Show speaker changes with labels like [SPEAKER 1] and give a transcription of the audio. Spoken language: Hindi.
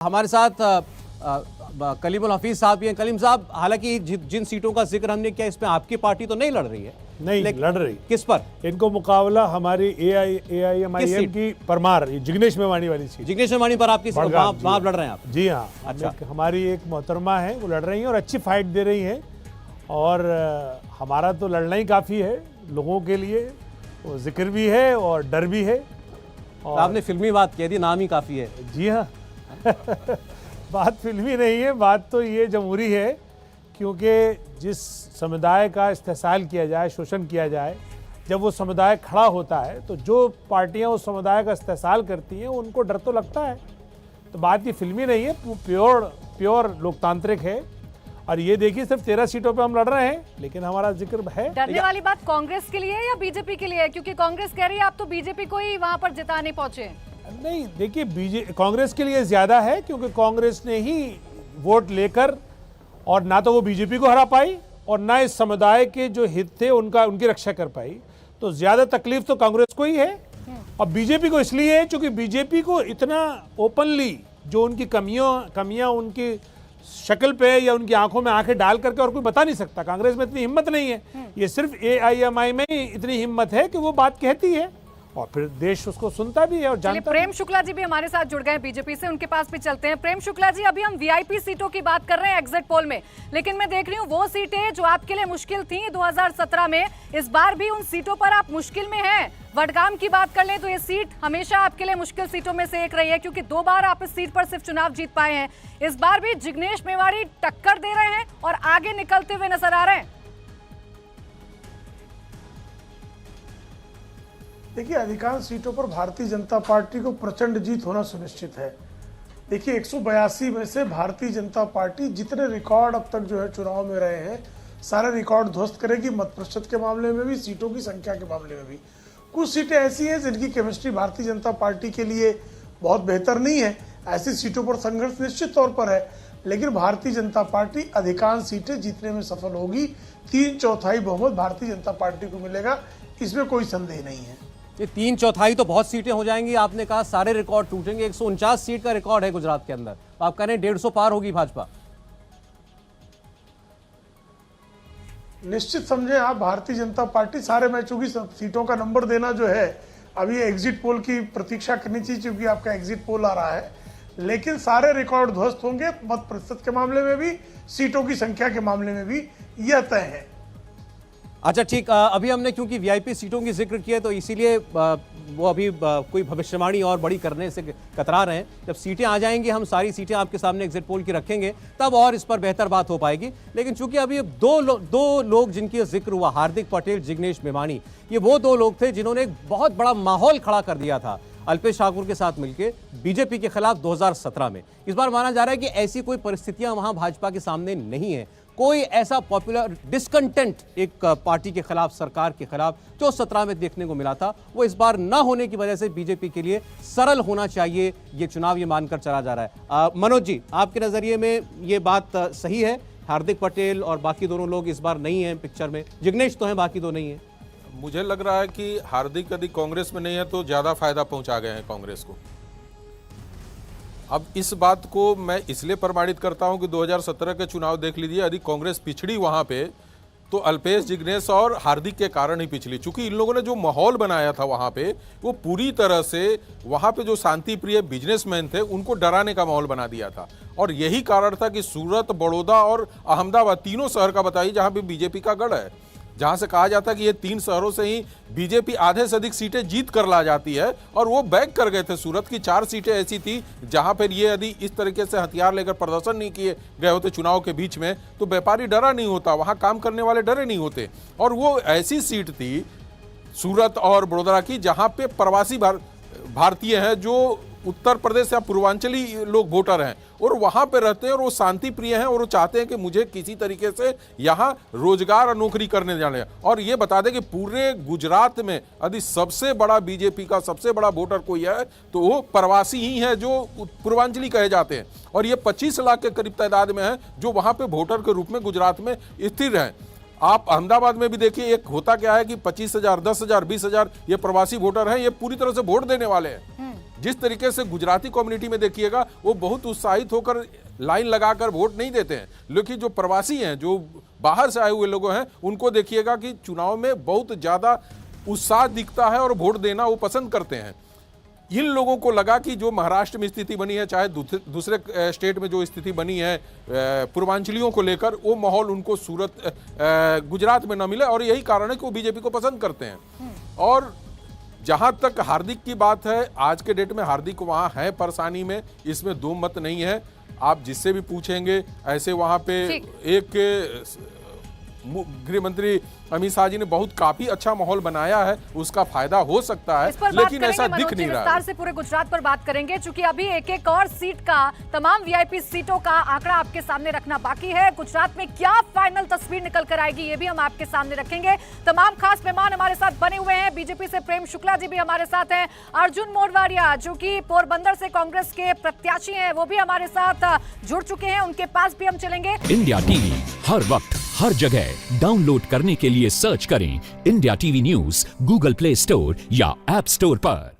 [SPEAKER 1] हमारे साथ कलीमुल हफीज साहब भी हैं। कलीम साहब, हालांकि जिन सीटों का जिक्र हमने किया इसमें आपकी पार्टी तो नहीं लड़ रही है।
[SPEAKER 2] नहीं लड़ रही।
[SPEAKER 1] किस पर?
[SPEAKER 2] इनको मुकाबला हमारी AIMIM की परमार जिग्नेश मेवाणी वाली सीट।
[SPEAKER 1] जिग्नेश मेवाणी पर आपकी वहां लड़ रहे हैं आप?
[SPEAKER 2] जी हाँ।
[SPEAKER 1] अच्छा,
[SPEAKER 2] हमारी एक मोहतरमा है, वो लड़ रही हैं और अच्छी फाइट दे रही हैं। और हमारा तो लड़ना ही काफ़ी है लोगों के लिए, वो जिक्र भी है और डर भी है।
[SPEAKER 1] और आपने फिल्मी बात कह दी, नाम ही काफ़ी है।
[SPEAKER 2] जी हाँ बात फिल्मी नहीं है, बात तो ये जमहूरी है, क्योंकि जिस समुदाय का इस्तेहसाल किया जाए, शोषण किया जाए, जब वो समुदाय खड़ा होता है तो जो पार्टियां उस समुदाय का इस्तेहसाल करती हैं उनको डर तो लगता है। तो बात ये फिल्मी नहीं है, प्योर लोकतांत्रिक है। और ये देखिए सिर्फ 13 सीटों पे हम लड़ रहे हैं, लेकिन हमारा जिक्र है।
[SPEAKER 3] डरने वाली बात कांग्रेस के लिए है या बीजेपी के लिए है? क्योंकि कांग्रेस कह रही है आप तो बीजेपी को ही वहां पर जिताने पहुंचे।
[SPEAKER 2] नहीं, देखिए कांग्रेस के लिए ज्यादा है, क्योंकि कांग्रेस ने ही वोट लेकर और ना तो वो बीजेपी को हरा पाई और ना इस समुदाय के जो हित थे उनकी रक्षा कर पाई। तो ज्यादा तकलीफ तो कांग्रेस को ही है। और बीजेपी को इसलिए है क्योंकि बीजेपी को इतना ओपनली जो उनकी कमियां उनकी शक्ल पे या उनकी आंखों में आंखें डाल करके और कोई बता नहीं सकता। कांग्रेस में इतनी हिम्मत नहीं है। ये सिर्फ AIMI में ही इतनी हिम्मत है कि वो बात कहती है और फिर देश उसको सुनता भी है और जानता भी।
[SPEAKER 3] प्रेम शुक्ला जी भी हमारे साथ जुड़ गए हैं बीजेपी से, उनके पास भी चलते हैं। प्रेम शुक्ला जी, अभी हम VIP सीटों की बात कर रहे हैं एग्जिट पोल में, लेकिन मैं देख रही हूँ वो सीटें जो आपके लिए मुश्किल थी 2017 में, इस बार भी उन सीटों पर आप मुश्किल में हैं। वडगाम की बात कर लें तो ये सीट हमेशा आपके लिए मुश्किल सीटों में से एक रही है, क्योंकि 2 बार आप इस सीट पर सिर्फ चुनाव जीत पाए हैं। इस बार भी जिग्नेश मेवाणी टक्कर दे रहे हैं और आगे निकलते हुए नजर आ रहे हैं।
[SPEAKER 4] देखिए, अधिकांश सीटों पर भारतीय जनता पार्टी को प्रचंड जीत होना सुनिश्चित है। देखिए, 182 में से भारतीय जनता पार्टी जितने रिकॉर्ड अब तक जो है चुनाव में रहे हैं, सारे रिकॉर्ड ध्वस्त करेगी। मत प्रतिशत के मामले में भी, सीटों की संख्या के मामले में भी। कुछ सीटें ऐसी हैं जिनकी केमिस्ट्री भारतीय जनता पार्टी के लिए बहुत बेहतर नहीं है। ऐसी सीटों पर संघर्ष निश्चित तौर पर है, लेकिन भारतीय जनता पार्टी अधिकांश सीटें जीतने में सफल होगी। 3/4 बहुमत भारतीय जनता पार्टी को मिलेगा, इसमें कोई संदेह नहीं है।
[SPEAKER 1] ये 3/4 तो बहुत सीटें हो जाएंगी। आपने कहा सारे रिकॉर्ड टूटेंगे। 149 सीट का रिकॉर्ड है गुजरात के अंदर, आप कह रहे हैं 150 पार होगी भाजपा।
[SPEAKER 4] निश्चित समझे आप, भारतीय जनता पार्टी सारे मैचों की सीटों का नंबर देना जो है, अभी एग्जिट पोल की प्रतीक्षा करनी चाहिए, क्योंकि आपका एग्जिट पोल आ रहा है। लेकिन सारे रिकॉर्ड ध्वस्त होंगे, मत प्रतिशत के मामले में भी, सीटों की संख्या के मामले में भी, यह तय है।
[SPEAKER 1] अच्छा ठीक, अभी हमने क्योंकि VIP सीटों की जिक्र किया तो इसीलिए वो अभी कोई भविष्यवाणी और बड़ी करने से कतरा रहे हैं। जब सीटें आ जाएंगी, हम सारी सीटें आपके सामने एग्जिट पोल की रखेंगे, तब और इस पर बेहतर बात हो पाएगी। लेकिन चूंकि अभी दो लोग जिनकी जिक्र हुआ, हार्दिक पटेल, जिग्नेश मेवाणी, ये वो 2 लोग थे जिन्होंने एक बहुत बड़ा माहौल खड़ा कर दिया था अल्पेश ठाकुर के साथ मिलकर बीजेपी के खिलाफ 2017 में। इस बार माना जा रहा है कि ऐसी कोई परिस्थितियां वहां भाजपा के सामने नहीं है। कोई ऐसा पॉपुलर डिस्कंटेंट एक पार्टी के खिलाफ, सरकार के खिलाफ, जो 17 में देखने को मिला था, वो इस बार ना होने की वजह से बीजेपी के लिए सरल होना चाहिए ये चुनाव, ये मानकर चला जा रहा है। मनोज जी, आपके नजरिए में ये बात सही है? हार्दिक पटेल और बाकी दोनों लोग इस बार नहीं है पिक्चर में, जिग्नेश तो हैं, बाकी 2 नहीं है।
[SPEAKER 5] मुझे लग रहा है कि हार्दिक यदि कांग्रेस में नहीं है तो ज्यादा फायदा पहुंचा गए हैं कांग्रेस को। अब इस बात को मैं इसलिए प्रमाणित करता हूं कि 2017 के चुनाव देख लीजिए, यदि कांग्रेस पिछड़ी वहां पे तो अल्पेश, जिग्नेश और हार्दिक के कारण ही पिछली। चूंकि इन लोगों ने जो माहौल बनाया था वहां पे, वो पूरी तरह से वहां पे जो शांति प्रिय बिजनेसमैन थे उनको डराने का माहौल बना दिया था। और यही कारण था कि सूरत, बड़ौदा और अहमदाबाद, तीनों शहर का बताइए जहां पे बीजेपी का गढ़ है, जहां से कहा जाता है कि ये 3 शहरों से ही बीजेपी आधे से अधिक सीटें जीत कर ला जाती है, और वो बैक कर गए थे। सूरत की 4 सीटें ऐसी थी जहां पर ये यदि इस तरीके से हथियार लेकर प्रदर्शन नहीं किए गए होते चुनाव के बीच में, तो व्यापारी डरा नहीं होता, वहां काम करने वाले डरे नहीं होते। और वो ऐसी सीट थी सूरत और बड़ोदरा की जहां पे प्रवासी भारतीय हैं, जो उत्तर प्रदेश या पूर्वांचली लोग वोटर हैं और वहां पे रहते हैं, और वो शांति प्रिय हैं, और वो चाहते हैं कि मुझे किसी तरीके से यहाँ रोजगार और नौकरी करने जाने। और ये बता दें कि पूरे गुजरात में यदि सबसे बड़ा बीजेपी का सबसे बड़ा वोटर कोई है तो वो प्रवासी ही है, जो पूर्वांचली कहे जाते हैं। और ये 25 लाख के करीब तादाद में है जो वहां पे वोटर के रूप में गुजरात में स्थिर हैं। आप अहमदाबाद में भी देखिए, एक होता क्या है कि 25,000, 10,000, 20,000 ये प्रवासी वोटर हैं, ये पूरी तरह से वोट देने वाले हैं। जिस तरीके से गुजराती कम्युनिटी में देखिएगा, वो बहुत उत्साहित होकर लाइन लगाकर वोट नहीं देते हैं, लेकिन जो प्रवासी हैं, जो बाहर से आए हुए लोग हैं, उनको देखिएगा कि चुनाव में बहुत ज्यादा उत्साह दिखता है और वोट देना वो पसंद करते हैं। इन लोगों को लगा कि जो महाराष्ट्र में स्थिति बनी है, चाहे दूसरे स्टेट में जो स्थिति बनी है पूर्वांचलियों को लेकर, वो माहौल उनको गुजरात में न मिले, और यही कारण है कि वो बीजेपी को पसंद करते हैं। और जहां तक हार्दिक की बात है, आज के डेट में हार्दिक वहां है परेशानी में, इसमें दो मत नहीं है। आप जिससे भी पूछेंगे, ऐसे वहां पे एक गृह मंत्री अमित शाह जी ने बहुत काफी अच्छा माहौल बनाया है, उसका फायदा हो सकता है, लेकिन ऐसा दिख नहीं रहा है।
[SPEAKER 3] विस्तार से पूरे गुजरात पर बात करेंगे, क्योंकि अभी एक एक और सीट का, तमाम वीआईपी सीटों का आंकड़ा आपके सामने रखना बाकी है। गुजरात में क्या फाइनल तस्वीर निकल कर आएगी, ये भी हम आपके सामने रखेंगे। तमाम खास मेहमान हमारे साथ बने हुए हैं। बीजेपी से प्रेम शुक्ला जी भी हमारे साथ हैं, अर्जुन मोरवाडिया जो कि पोरबंदर से कांग्रेस के प्रत्याशी हैं, वो भी हमारे साथ जुड़ चुके हैं, उनके पास भी हम चलेंगे।
[SPEAKER 6] इंडिया टीवी हर वक्त हर जगह डाउनलोड करने के लिए सर्च करें India TV news Google play store या ऐप स्टोर पर।